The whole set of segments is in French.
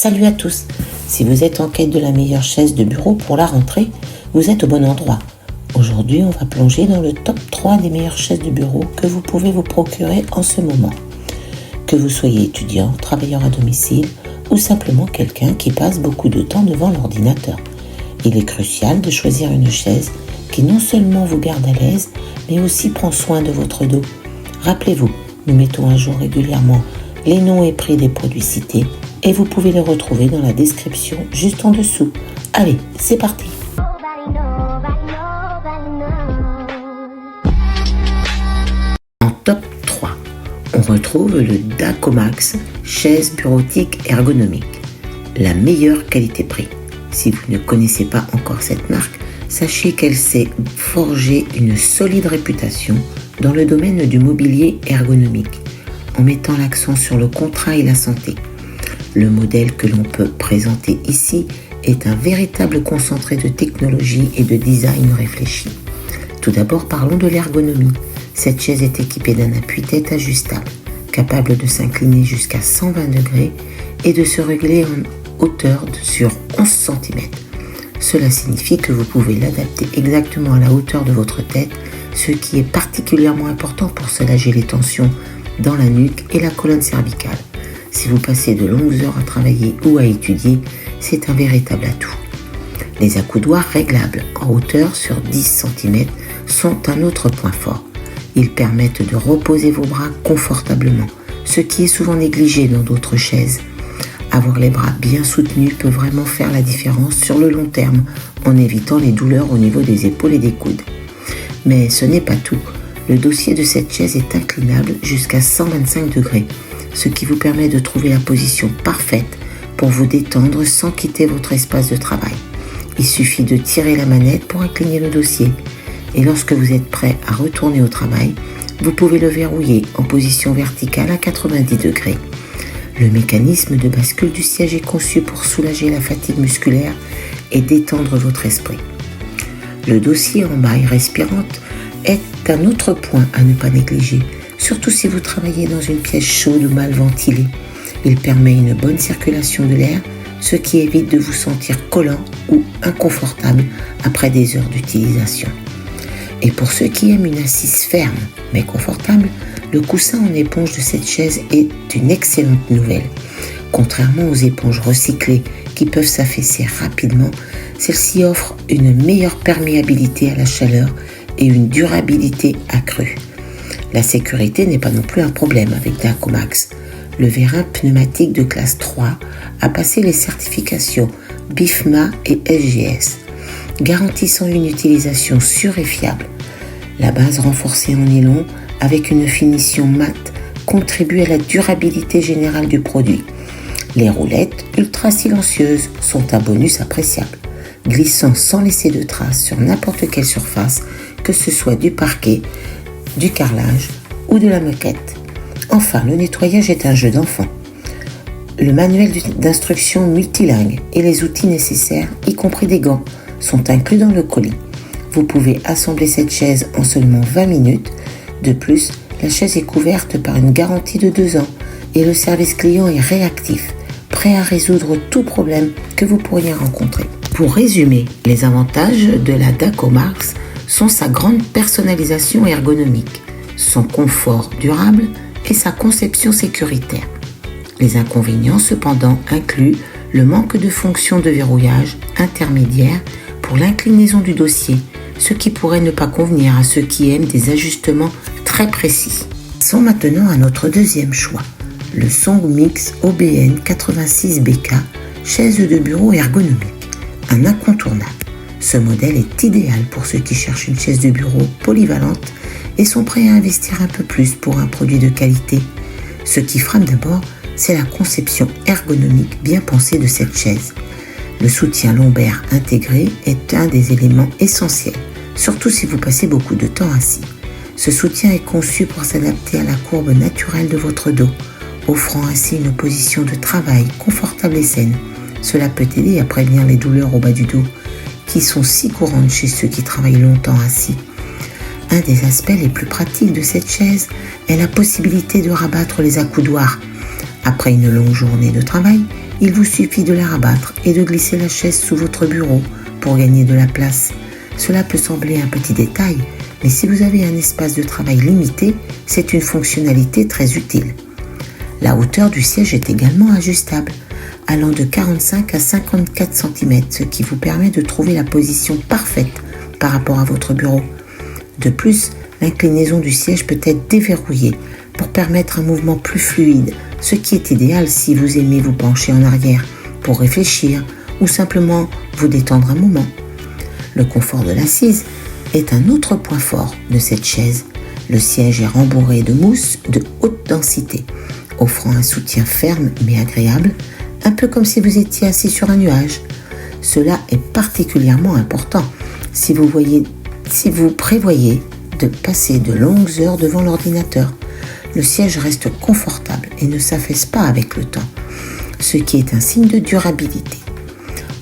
Salut à tous. Si vous êtes en quête de la meilleure chaise de bureau pour la rentrée, vous êtes au bon endroit. Aujourd'hui, on va plonger dans le top 3 des meilleures chaises de bureau que vous pouvez vous procurer en ce moment. Que vous soyez étudiant, travailleur à domicile ou simplement quelqu'un qui passe beaucoup de temps devant l'ordinateur. Il est crucial de choisir une chaise qui non seulement vous garde à l'aise, mais aussi prend soin de votre dos. Rappelez-vous, nous mettons à jour régulièrement les noms et prix des produits cités et vous pouvez les retrouver dans la description juste en dessous. Allez, c'est parti! En top 3, on retrouve le Dacomax, chaise bureautique ergonomique. La meilleure qualité-prix. Si vous ne connaissez pas encore cette marque, sachez qu'elle s'est forgée une solide réputation dans le domaine du mobilier ergonomique, en mettant l'accent sur le confort et la santé. Le modèle que l'on peut présenter ici est un véritable concentré de technologie et de design réfléchi. Tout d'abord, parlons de l'ergonomie. Cette chaise est équipée d'un appui-tête ajustable, capable de s'incliner jusqu'à 120 degrés et de se régler en hauteur sur 11 cm. Cela signifie que vous pouvez l'adapter exactement à la hauteur de votre tête, ce qui est particulièrement important pour soulager les tensions dans la nuque et la colonne cervicale. Si vous passez de longues heures à travailler ou à étudier, c'est un véritable atout. Les accoudoirs réglables en hauteur sur 10 cm sont un autre point fort. Ils permettent de reposer vos bras confortablement, ce qui est souvent négligé dans d'autres chaises. Avoir les bras bien soutenus peut vraiment faire la différence sur le long terme en évitant les douleurs au niveau des épaules et des coudes. Mais ce n'est pas tout. Le dossier de cette chaise est inclinable jusqu'à 125 degrés, ce qui vous permet de trouver la position parfaite pour vous détendre sans quitter votre espace de travail. Il suffit de tirer la manette pour incliner le dossier et lorsque vous êtes prêt à retourner au travail, vous pouvez le verrouiller en position verticale à 90 degrés. Le mécanisme de bascule du siège est conçu pour soulager la fatigue musculaire et détendre votre esprit. Le dossier en maille respirante est un autre point à ne pas négliger, surtout si vous travaillez dans une pièce chaude ou mal ventilée. Il permet une bonne circulation de l'air, ce qui évite de vous sentir collant ou inconfortable après des heures d'utilisation. Et pour ceux qui aiment une assise ferme mais confortable, le coussin en éponge de cette chaise est une excellente nouvelle. Contrairement aux éponges recyclées qui peuvent s'affaisser rapidement, celle-ci offre une meilleure perméabilité à la chaleur et une durabilité accrue. La sécurité n'est pas non plus un problème avec Dacomax. Le vérin pneumatique de classe 3 a passé les certifications BIFMA et SGS, garantissant une utilisation sûre et fiable. La base renforcée en nylon avec une finition mate contribue à la durabilité générale du produit. Les roulettes ultra silencieuses sont un bonus appréciable, glissant sans laisser de traces sur n'importe quelle surface, que ce soit du parquet, du carrelage ou de la moquette. Enfin, le nettoyage est un jeu d'enfant. Le manuel d'instruction multilingue et les outils nécessaires, y compris des gants, sont inclus dans le colis. Vous pouvez assembler cette chaise en seulement 20 minutes. De plus, la chaise est couverte par une garantie de 2 ans et le service client est réactif, prêt à résoudre tout problème que vous pourriez rencontrer. Pour résumer, les avantages de la Dacomax sont sa grande personnalisation ergonomique, son confort durable et sa conception sécuritaire. Les inconvénients cependant incluent le manque de fonction de verrouillage intermédiaire pour l'inclinaison du dossier, ce qui pourrait ne pas convenir à ceux qui aiment des ajustements très précis. Passons maintenant à notre deuxième choix, le Songmix OBN 86BK, chaise de bureau ergonomique, un incontournable. Ce modèle est idéal pour ceux qui cherchent une chaise de bureau polyvalente et sont prêts à investir un peu plus pour un produit de qualité. Ce qui frappe d'abord, c'est la conception ergonomique bien pensée de cette chaise. Le soutien lombaire intégré est un des éléments essentiels, surtout si vous passez beaucoup de temps assis. Ce soutien est conçu pour s'adapter à la courbe naturelle de votre dos, offrant ainsi une position de travail confortable et saine. Cela peut aider à prévenir les douleurs au bas du dos, qui sont si courantes chez ceux qui travaillent longtemps assis. Un des aspects les plus pratiques de cette chaise est la possibilité de rabattre les accoudoirs. Après une longue journée de travail, Il vous suffit de la rabattre et de glisser la chaise sous votre bureau pour gagner de la place. Cela peut sembler un petit détail, mais si vous avez un espace de travail limité, c'est une fonctionnalité très utile. La hauteur du siège est également ajustable, allant de 45 à 54 cm, ce qui vous permet de trouver la position parfaite par rapport à votre bureau. De plus, l'inclinaison du siège peut être déverrouillée pour permettre un mouvement plus fluide, ce qui est idéal si vous aimez vous pencher en arrière pour réfléchir ou simplement vous détendre un moment. Le confort de l'assise est un autre point fort de cette chaise. Le siège est rembourré de mousse de haute densité, offrant un soutien ferme mais agréable, un peu comme si vous étiez assis sur un nuage. Cela est particulièrement important si vous prévoyez de passer de longues heures devant l'ordinateur. Le siège reste confortable et ne s'affaisse pas avec le temps, ce qui est un signe de durabilité.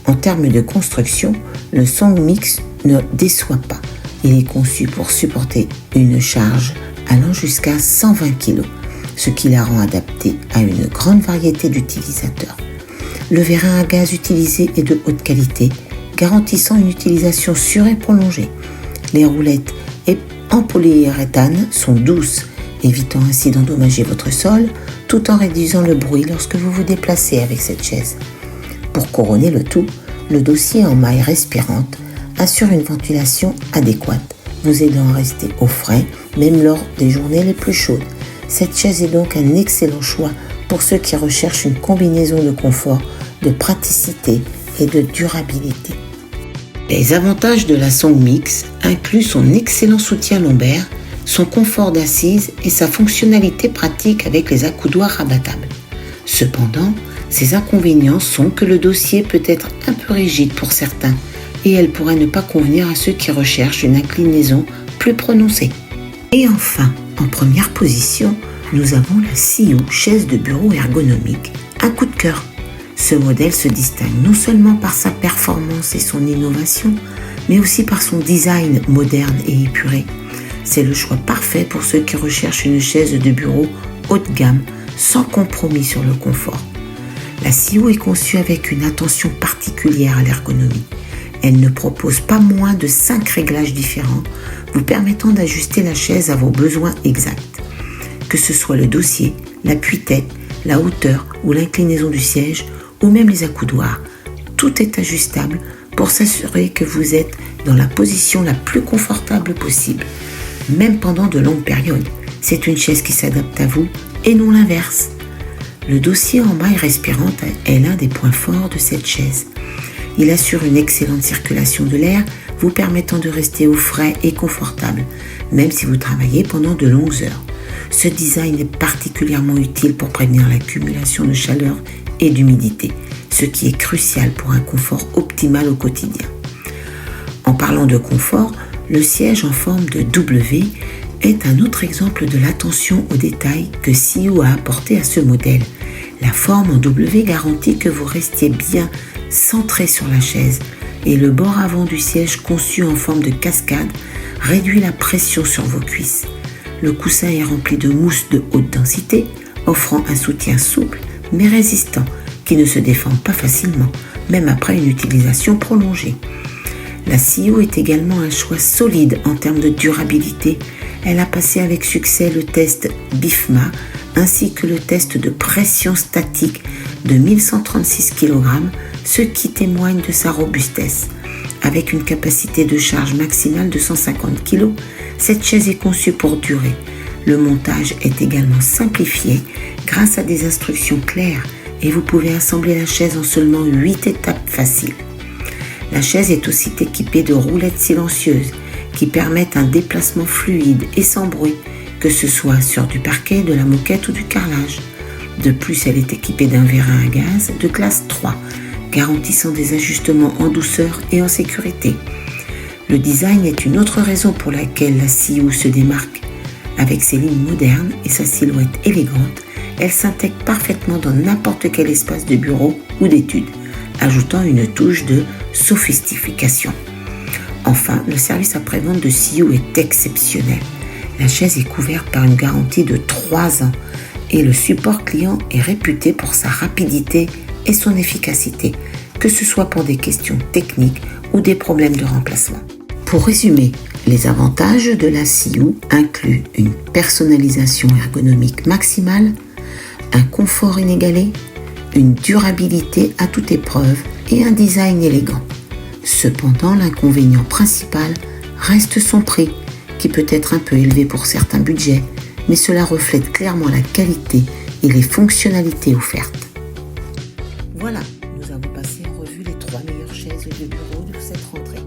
En termes de construction, le SongMix ne déçoit pas. Il est conçu pour supporter une charge allant jusqu'à 120 kg, ce qui la rend adaptée à une grande variété d'utilisateurs. Le vérin à gaz utilisé est de haute qualité, garantissant une utilisation sûre et prolongée. Les roulettes en polyuréthane sont douces, évitant ainsi d'endommager votre sol, tout en réduisant le bruit lorsque vous vous déplacez avec cette chaise. Pour couronner le tout, le dossier en maille respirante assure une ventilation adéquate, vous aidant à rester au frais, même lors des journées les plus chaudes. Cette chaise est donc un excellent choix pour ceux qui recherchent une combinaison de confort, de praticité et de durabilité. Les avantages de la SongMix incluent son excellent soutien lombaire, son confort d'assise et sa fonctionnalité pratique avec les accoudoirs rabattables. Cependant, ses inconvénients sont que le dossier peut être un peu rigide pour certains et elle pourrait ne pas convenir à ceux qui recherchent une inclinaison plus prononcée. Et enfin, en première position, nous avons la CIO chaise de bureau ergonomique, un coup de cœur. Ce modèle se distingue non seulement par sa performance et son innovation, mais aussi par son design moderne et épuré. C'est le choix parfait pour ceux qui recherchent une chaise de bureau haut de gamme, sans compromis sur le confort. La CIO est conçue avec une attention particulière à l'ergonomie. Elle ne propose pas moins de 5 réglages différents, vous permettant d'ajuster la chaise à vos besoins exacts. Que ce soit le dossier, l'appui-tête, la hauteur ou l'inclinaison du siège, ou même les accoudoirs, tout est ajustable pour s'assurer que vous êtes dans la position la plus confortable possible, même pendant de longues périodes. C'est une chaise qui s'adapte à vous et non l'inverse. Le dossier en maille respirante est l'un des points forts de cette chaise. Il assure une excellente circulation de l'air, vous permettant de rester au frais et confortable, même si vous travaillez pendant de longues heures. Ce design est particulièrement utile pour prévenir l'accumulation de chaleur et d'humidité, ce qui est crucial pour un confort optimal au quotidien. En parlant de confort, le siège en forme de W est un autre exemple de l'attention aux détails que CIO a apporté à ce modèle. La forme en W garantit que vous restiez bien centré sur la chaise et le bord avant du siège conçu en forme de cascade réduit la pression sur vos cuisses. Le coussin est rempli de mousse de haute densité, offrant un soutien souple mais résistant qui ne se déforme pas facilement, même après une utilisation prolongée. La CIO est également un choix solide en termes de durabilité. Elle a passé avec succès le test BIFMA ainsi que le test de pression statique de 1136 kg, ce qui témoigne de sa robustesse. Avec une capacité de charge maximale de 150 kg, cette chaise est conçue pour durer. Le montage est également simplifié grâce à des instructions claires et vous pouvez assembler la chaise en seulement 8 étapes faciles. La chaise est aussi équipée de roulettes silencieuses qui permettent un déplacement fluide et sans bruit, que ce soit sur du parquet, de la moquette ou du carrelage. De plus, elle est équipée d'un vérin à gaz de classe 3, garantissant des ajustements en douceur et en sécurité. Le design est une autre raison pour laquelle la CIO se démarque. Avec ses lignes modernes et sa silhouette élégante, elle s'intègre parfaitement dans n'importe quel espace de bureau ou d'études, ajoutant une touche de sophistication. Enfin, le service après-vente de CIO est exceptionnel. La chaise est couverte par une garantie de 3 ans et le support client est réputé pour sa rapidité et son efficacité, que ce soit pour des questions techniques ou des problèmes de remplacement. Pour résumer, les avantages de la CIOO incluent une personnalisation ergonomique maximale, un confort inégalé, une durabilité à toute épreuve et un design élégant. Cependant, l'inconvénient principal reste son prix, qui peut être un peu élevé pour certains budgets, mais cela reflète clairement la qualité et les fonctionnalités offertes. Voilà, nous avons passé en revue les 3 meilleures chaises de bureau de cette rentrée.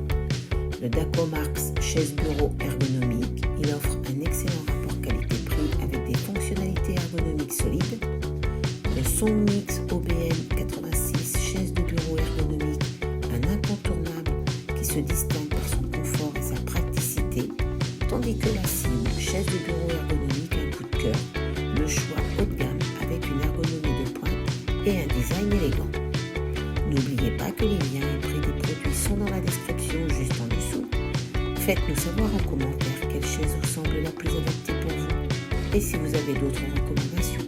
Le Dacomax chaise bureau ergonomique, il offre un excellent rapport qualité-prix avec des fonctionnalités ergonomiques solides. Le Soundmix OBM 86 chaise de bureau ergonomique, un incontournable qui se distingue par son confort et sa praticité, tandis que la CIOO chaise de bureau ergonomique, un coup de cœur, le choix haut de gamme avec une ergonomie de pointe et un design élégant. N'oubliez pas que les liens et prix des produits sont dans la description juste en dessous. Faites-nous savoir en commentaire quelle chaise vous semble la plus adaptée pour vous et si vous avez d'autres recommandations.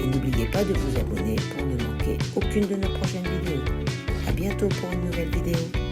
Et n'oubliez pas de vous abonner pour ne manquer aucune de nos prochaines vidéos. À bientôt pour une nouvelle vidéo.